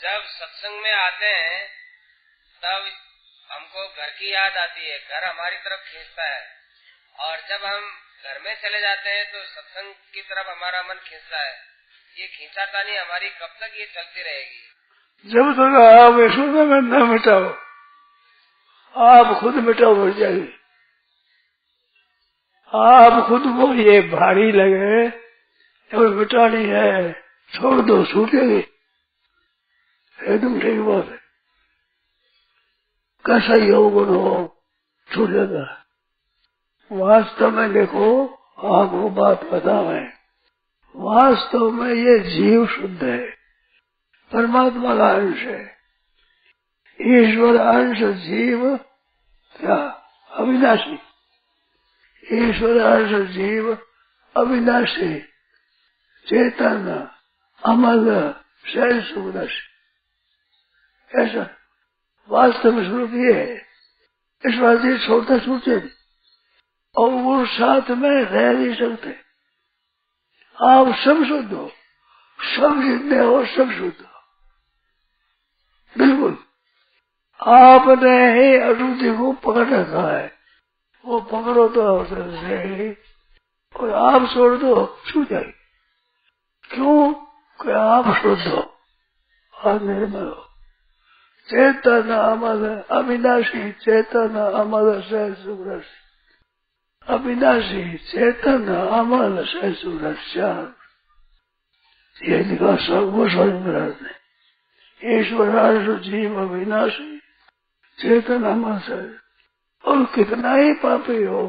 जब सत्संग में आते हैं तब हमको घर की याद आती है, घर हमारी तरफ खींचता है, और जब हम घर में चले जाते हैं तो सत्संग की तरफ हमारा मन खींचता है। ये खींचातानी हमारी कब तक ये चलती रहेगी? जब तक आप यशोदा में न मिटाओ, आप खुद मिटाओ हो जाएगी। आप खुद को ये भारी लगे और मिटानी है, छोड़ दो, छूटेगी। एकदम ठीक बात है। कैसा योग हो छूटेगा। वास्तव में देखो, आपको बात बतावे, वास्तव में ये जीव शुद्ध है, परमात्मा का अंश है। ईश्वर अंश जीव क्या अविनाशी, ईश्वर अंश जीव अविनाशी, चेतन, अमल, सहज सुदर्शी। ऐसा वास्तव में स्वरूप ये है। इस बात से छोड़ता छूटे और वो साथ में रह नहीं सकते। आप सब शुद्ध हो, सब जितने हो सब शुद्ध हो, बिल्कुल। आपने ही अशुद्धि को पकड़ रखा है, वो पकड़ो तो रहेगी, और आप छोड़ दो छू जाएगी। क्यों? कि आप शुद्ध हो और निर्मल हो। चेतन अमल अविनाशी, चेतन अमल सहज सुरस, अविनाशी चेतन अमल सहज सुरस। ये लिखा सर्व महाराज ने। ईश्वर अंश जीव अविनाशी, चेतन अमल सहज। और कितना ही पापी हो,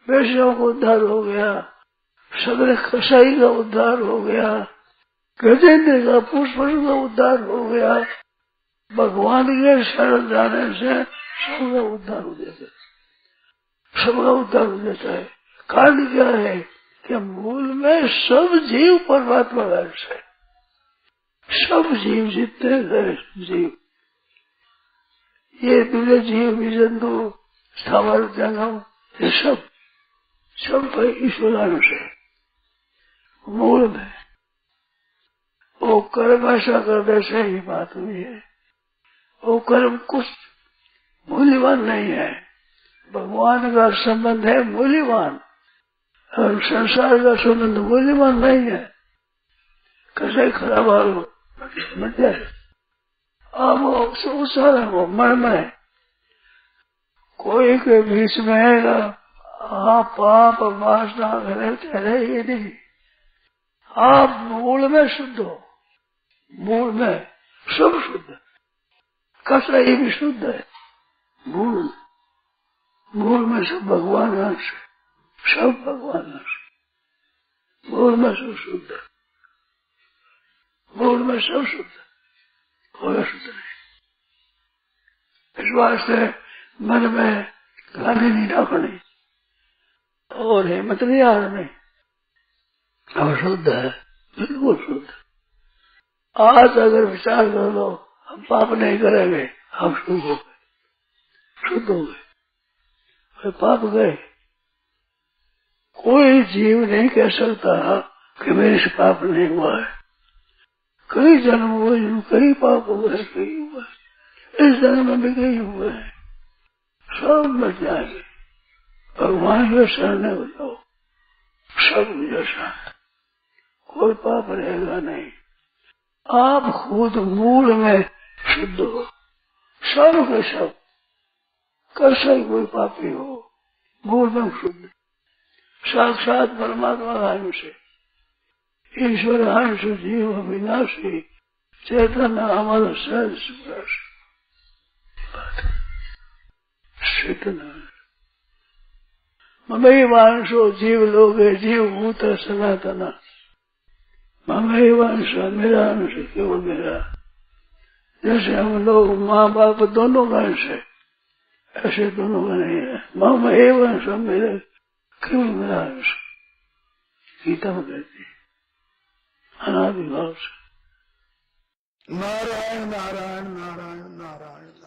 वैश्यों को उद्धार हो गया, सगले कसाई का उद्धार हो गया, गजेंद्र का पुष्प का उद्धार हो गया, भगवान के शरण जाने से सबका उद्धार हो जाता है, सबका उद्धार हो जाता है। कारण क्या है कि मूल में सब जीव परमात्मा का अंश है। सब जीव जितने हैं जीव, ये दूसरे जीव भी जंतु स्थावर जंगम, ये सब ईश्वर अंश है मूल में। वो कर्म ऐसा करने से ही बात हुई है। वो कर्म कुछ मूल्यवान नहीं है, भगवान का संबंध है मूल्यवान, और संसार का संबंध मूल्यवान नहीं है। कैसे खराब हाल मिट जाए। अब सारा वो मन में कोई के बीच में आप पाप वासना रहे ये नहीं। आप मूल में शुद्ध हो, मूल में सब शुद्ध, कचरा ये भी शुद्ध है। मूल में सब भगवान अंश है, सब भगवान अंश, मूल में सब शुद्ध है, मूल में सब शुद्ध, कोई शुद्ध नहीं। इस वास्ते मन में गाली नहीं रखनी और हिम्मत नहीं हारनी। हम शुद्ध है, बिल्कुल शुद्ध। आज अगर विचार कर लो हम पाप नहीं करेंगे, हम शुद्ध हो गए, शुद्ध हो गए, पाप गए। कोई जीव नहीं कह सकता कि मेरे से पाप नहीं हुआ है। कई जन्म हुए, कई पाप हुए, कई हुआ है, इस जन्म में भी कई हुए हैं, सब मिट जाएंगे। भगवान के शरण हो जाओ, सब जैसा है, कोई पाप रहेगा नहीं। आप खुद मूल में शुद्ध हो, सब के सब, कैसे कोई पापी हो, मूल में शुद्ध, साक्षात परमात्मा का अंश है। ईश्वर अंश जीव अविनाशी, चेतन अमल सहज सुरस। ममैवांशो जीव लोगे जीव भूत सनातन। ममैवांश मेरा अंश केवल मेरा। जैसे हम लोग माँ बाप दोनों का अंश है, ऐसे दोनों का नहीं है। ममैवांश मेरे केवल मेरा अंश, गीता में कहती है अनादिभाव से। नारायण नारायण नारायण नारायण।